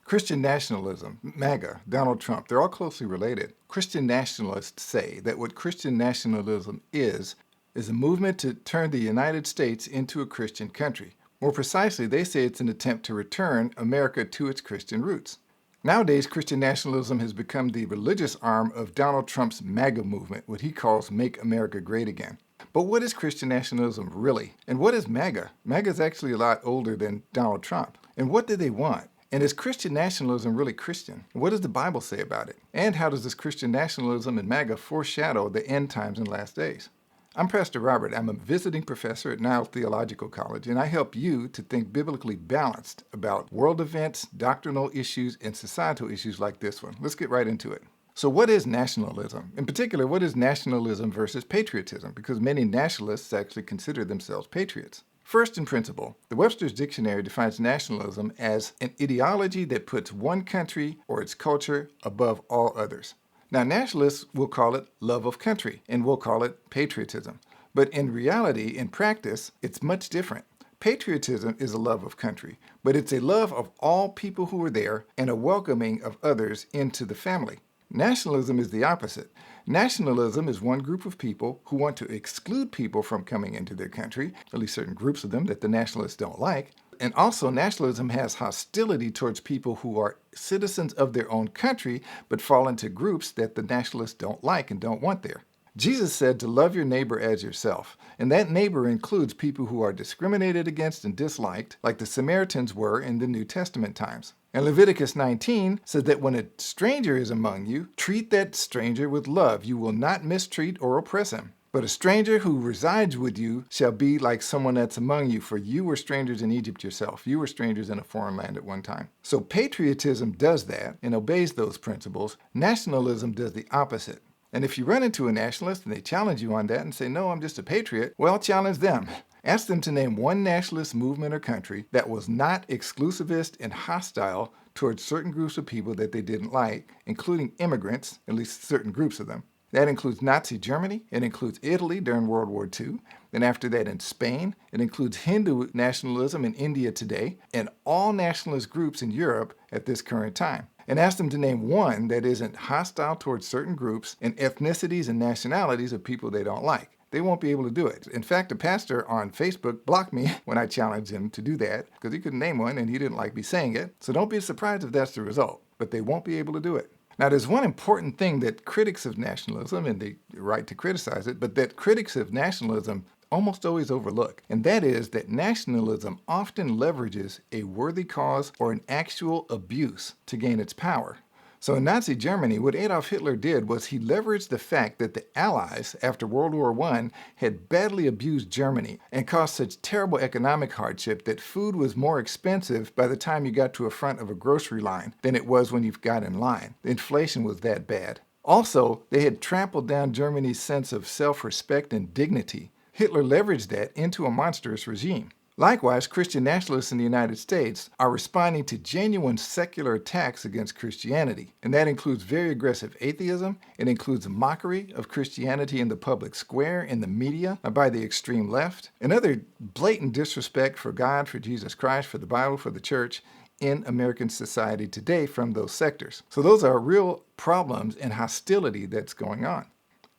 Christian nationalism, MAGA, Donald Trump, they're all closely related. Christian nationalists say that what Christian nationalism is a movement to turn the United States into a Christian country. More precisely, they say it's an attempt to return America to its Christian roots. Nowadays, Christian nationalism has become the religious arm of Donald Trump's MAGA movement, what he calls Make America Great Again. But what is Christian nationalism really? And what is MAGA? MAGA is actually a lot older than Donald Trump. And what do they want? And is Christian nationalism really Christian? What does the Bible say about it? And how does this Christian nationalism and MAGA foreshadow the end times and last days? I'm Pastor Robert. I'm a visiting professor at Niles Theological College, and I help you to think biblically balanced about world events, doctrinal issues, and societal issues like this one. Let's get right into it. So what is nationalism? In particular, what is nationalism versus patriotism? Because many nationalists actually consider themselves patriots. First in principle, the Webster's Dictionary defines nationalism as an ideology that puts one country or its culture above all others. Now, nationalists will call it love of country, and we'll call it patriotism. But in reality, in practice, it's much different. Patriotism is a love of country, but it's a love of all people who are there and a welcoming of others into the family. Nationalism is the opposite. Nationalism is one group of people who want to exclude people from coming into their country, at least certain groups of them that the nationalists don't like. And also, nationalism has hostility towards people who are citizens of their own country, but fall into groups that the nationalists don't like and don't want there. Jesus said to love your neighbor as yourself, and that neighbor includes people who are discriminated against and disliked, like the Samaritans were in the New Testament times. And Leviticus 19 says that when a stranger is among you, treat that stranger with love. You will not mistreat or oppress him. But a stranger who resides with you shall be like someone that's among you, for you were strangers in Egypt yourself. You were strangers in a foreign land at one time. So patriotism does that and obeys those principles. Nationalism does the opposite. And if you run into a nationalist and they challenge you on that and say, no, I'm just a patriot, well, challenge them. Ask them to name one nationalist movement or country that was not exclusivist and hostile towards certain groups of people that they didn't like, including immigrants, at least certain groups of them. That includes Nazi Germany, it includes Italy during World War II, and after that in Spain, it includes Hindu nationalism in India today, and all nationalist groups in Europe at this current time. And ask them to name one that isn't hostile towards certain groups and ethnicities and nationalities of people they don't like. They won't be able to do it. In fact, a pastor on Facebook blocked me when I challenged him to do that because he couldn't name one and he didn't like me saying it. So don't be surprised if that's the result, but they won't be able to do it. Now, there's one important thing that critics of nationalism, and the right to criticize it, but that critics of nationalism almost always overlook, and that is that nationalism often leverages a worthy cause or an actual abuse to gain its power. So in Nazi Germany, what Adolf Hitler did was he leveraged the fact that the Allies, after World War I, had badly abused Germany and caused such terrible economic hardship that food was more expensive by the time you got to the front of a grocery line than it was when you got in line. The inflation was that bad. Also, they had trampled down Germany's sense of self-respect and dignity. Hitler leveraged that into a monstrous regime. Likewise, Christian nationalists in the United States are responding to genuine secular attacks against Christianity, and that includes very aggressive atheism. It includes mockery of Christianity in the public square, in the media, by the extreme left, and other blatant disrespect for God, for Jesus Christ, for the Bible, for the church in American society today from those sectors. So those are real problems and hostility that's going on.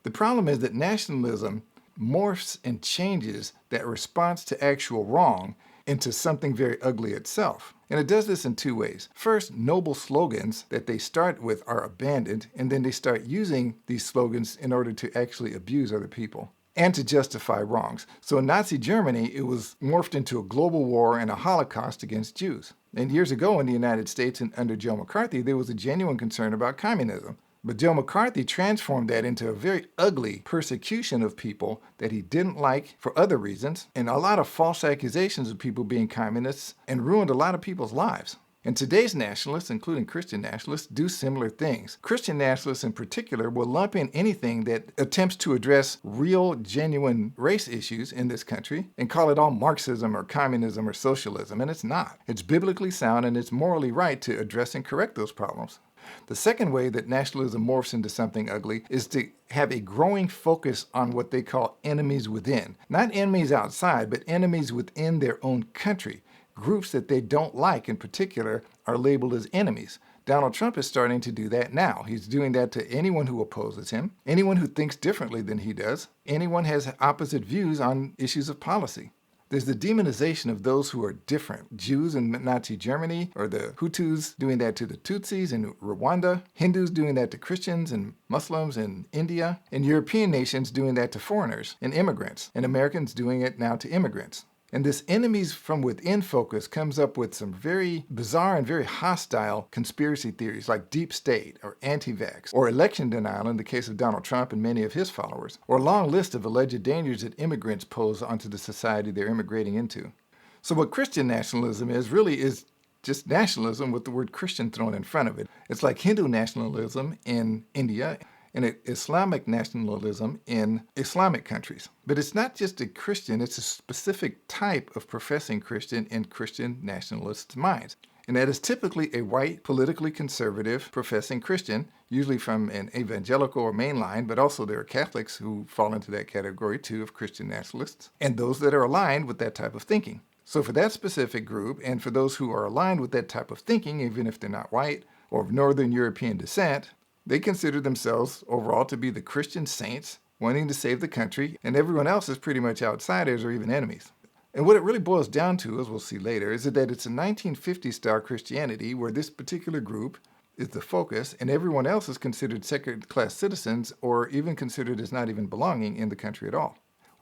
The problem is that nationalism morphs and changes that response to actual wrong into something very ugly itself. And it does this in two ways. First, noble slogans that they start with are abandoned, and then they start using these slogans in order to actually abuse other people and to justify wrongs. So in Nazi Germany, it was morphed into a global war and a Holocaust against Jews. And years ago in the United States and under Joe McCarthy, there was a genuine concern about communism. But Joe McCarthy transformed that into a very ugly persecution of people that he didn't like for other reasons, and a lot of false accusations of people being communists, and ruined a lot of people's lives. And today's nationalists, including Christian nationalists, do similar things. Christian nationalists in particular will lump in anything that attempts to address real, genuine race issues in this country and call it all Marxism or communism or socialism, and it's not. It's biblically sound and it's morally right to address and correct those problems. The second way that nationalism morphs into something ugly is to have a growing focus on what they call enemies within. Not enemies outside, but enemies within their own country. Groups that they don't like in particular are labeled as enemies. Donald Trump is starting to do that now. He's doing that to anyone who opposes him, anyone who thinks differently than he does, anyone has opposite views on issues of policy. There's the demonization of those who are different. Jews in Nazi Germany, or the Hutus doing that to the Tutsis in Rwanda, Hindus doing that to Christians and Muslims in India, and European nations doing that to foreigners and immigrants, and Americans doing it now to immigrants. And this enemies from within focus comes up with some very bizarre and very hostile conspiracy theories like deep state or anti-vax or election denial in the case of Donald Trump and many of his followers, or a long list of alleged dangers that immigrants pose onto the society they're immigrating into. So what Christian nationalism is really is just nationalism with the word Christian thrown in front of it. It's like Hindu nationalism in India and Islamic nationalism in Islamic countries. But it's not just a Christian, it's a specific type of professing Christian in Christian nationalists' minds. And that is typically a white, politically conservative professing Christian, usually from an evangelical or mainline, but also there are Catholics who fall into that category too of Christian nationalists, and those that are aligned with that type of thinking. So for that specific group, and for those who are aligned with that type of thinking, even if they're not white or of Northern European descent, they consider themselves overall to be the Christian saints wanting to save the country, and everyone else is pretty much outsiders or even enemies. And what it really boils down to, as we'll see later, is that it's a 1950s-style Christianity where this particular group is the focus, and everyone else is considered second-class citizens or even considered as not even belonging in the country at all.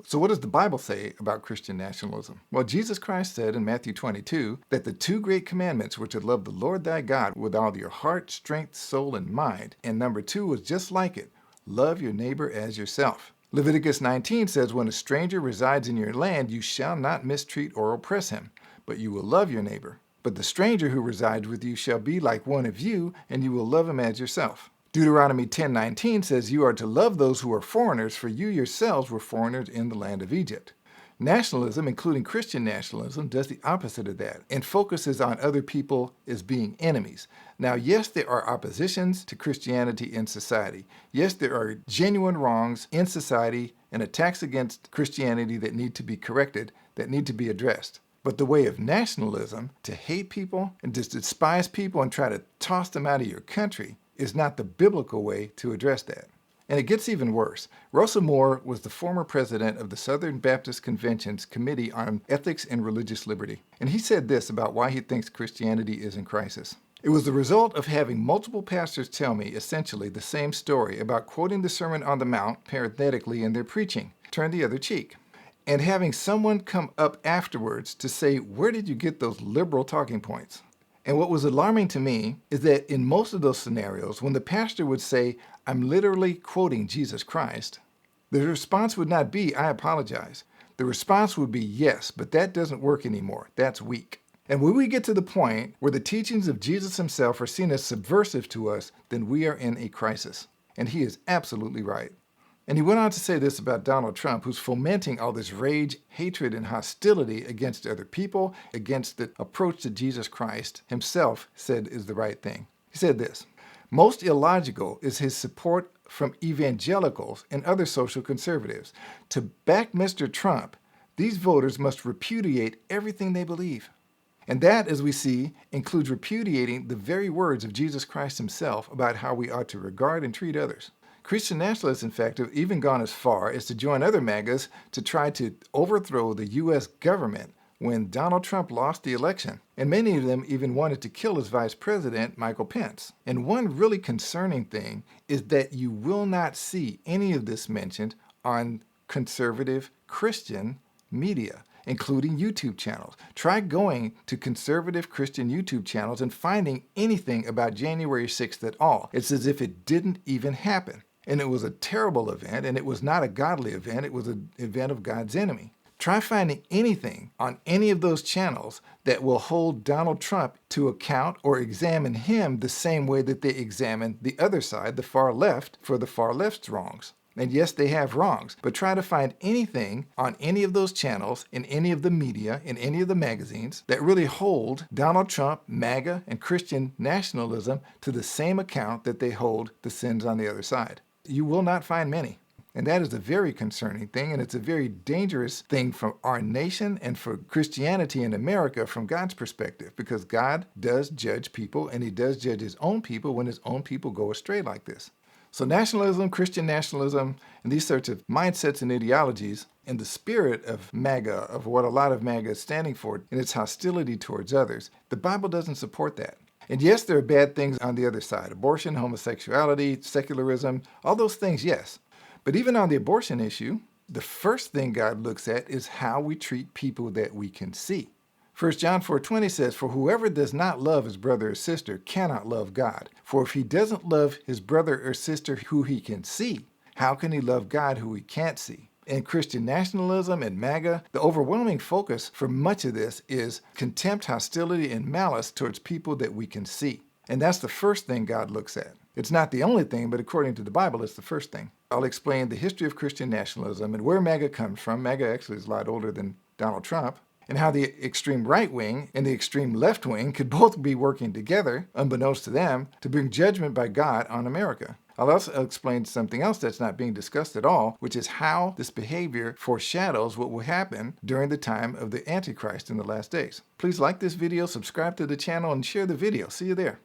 So what does the Bible say about Christian nationalism? Well, Jesus Christ said in Matthew 22 that the two great commandments were to love the Lord thy God with all your heart, strength, soul, and mind. And number 2 was just like it, love your neighbor as yourself. Leviticus 19 says, when a stranger resides in your land, you shall not mistreat or oppress him, but you will love your neighbor. But the stranger who resides with you shall be like one of you, and you will love him as yourself. Deuteronomy 10:19 says you are to love those who are foreigners, for you yourselves were foreigners in the land of Egypt. Nationalism, including Christian nationalism, does the opposite of that and focuses on other people as being enemies. Now, yes, there are oppositions to Christianity in society. Yes, there are genuine wrongs in society and attacks against Christianity that need to be corrected, that need to be addressed. But the way of nationalism, to hate people and to despise people and try to toss them out of your country, is not the biblical way to address that. And it gets even worse. Russell Moore was the former president of the Southern Baptist Convention's Committee on Ethics and Religious Liberty. And he said this about why he thinks Christianity is in crisis. It was the result of having multiple pastors tell me essentially the same story about quoting the Sermon on the Mount parenthetically in their preaching, turn the other cheek, and having someone come up afterwards to say, where did you get those liberal talking points? And what was alarming to me is that in most of those scenarios, when the pastor would say, I'm literally quoting Jesus Christ, the response would not be, I apologize. The response would be, yes, but that doesn't work anymore. That's weak. And when we get to the point where the teachings of Jesus himself are seen as subversive to us, then we are in a crisis. And he is absolutely right. And he went on to say this about Donald Trump, who's fomenting all this rage, hatred, and hostility against other people, against the approach that Jesus Christ himself said is the right thing. He said this, most illogical is his support from evangelicals and other social conservatives. To back Mr. Trump, these voters must repudiate everything they believe. And that, as we see, includes repudiating the very words of Jesus Christ himself about how we ought to regard and treat others. Christian nationalists, in fact, have even gone as far as to join other MAGAs to try to overthrow the U.S. government when Donald Trump lost the election. And many of them even wanted to kill his vice president, Michael Pence. And one really concerning thing is that you will not see any of this mentioned on conservative Christian media, including YouTube channels. Try going to conservative Christian YouTube channels and finding anything about January 6th at all. It's as if it didn't even happen. And it was a terrible event, and it was not a godly event. It was an event of God's enemy. Try finding anything on any of those channels that will hold Donald Trump to account or examine him the same way that they examine the other side, the far left, for the far left's wrongs. And yes, they have wrongs, but try to find anything on any of those channels, in any of the media, in any of the magazines, that really hold Donald Trump, MAGA, and Christian nationalism to the same account that they hold the sins on the other side. You will not find many. And that is a very concerning thing, and it's a very dangerous thing for our nation and for Christianity in America from God's perspective, because God does judge people, and he does judge his own people when his own people go astray like this. So nationalism, Christian nationalism, and these sorts of mindsets and ideologies, and the spirit of MAGA, of what a lot of MAGA is standing for, and its hostility towards others, the Bible doesn't support that. And yes, there are bad things on the other side. Abortion, homosexuality, secularism, all those things, yes. But even on the abortion issue, the first thing God looks at is how we treat people that we can see. 1 John 4:20 says, "For whoever does not love his brother or sister cannot love God. For if he doesn't love his brother or sister who he can see, how can he love God who he can't see?" In Christian nationalism and MAGA, the overwhelming focus for much of this is contempt, hostility, and malice towards people that we can see. And that's the first thing God looks at. It's not the only thing, but according to the Bible, it's the first thing. I'll explain the history of Christian nationalism and where MAGA comes from. MAGA actually is a lot older than Donald Trump. And how the extreme right wing and the extreme left wing could both be working together, unbeknownst to them, to bring judgment by God on America. I'll also explain something else that's not being discussed at all, which is how this behavior foreshadows what will happen during the time of the Antichrist in the last days. Please like this video, subscribe to the channel, and share the video. See you there.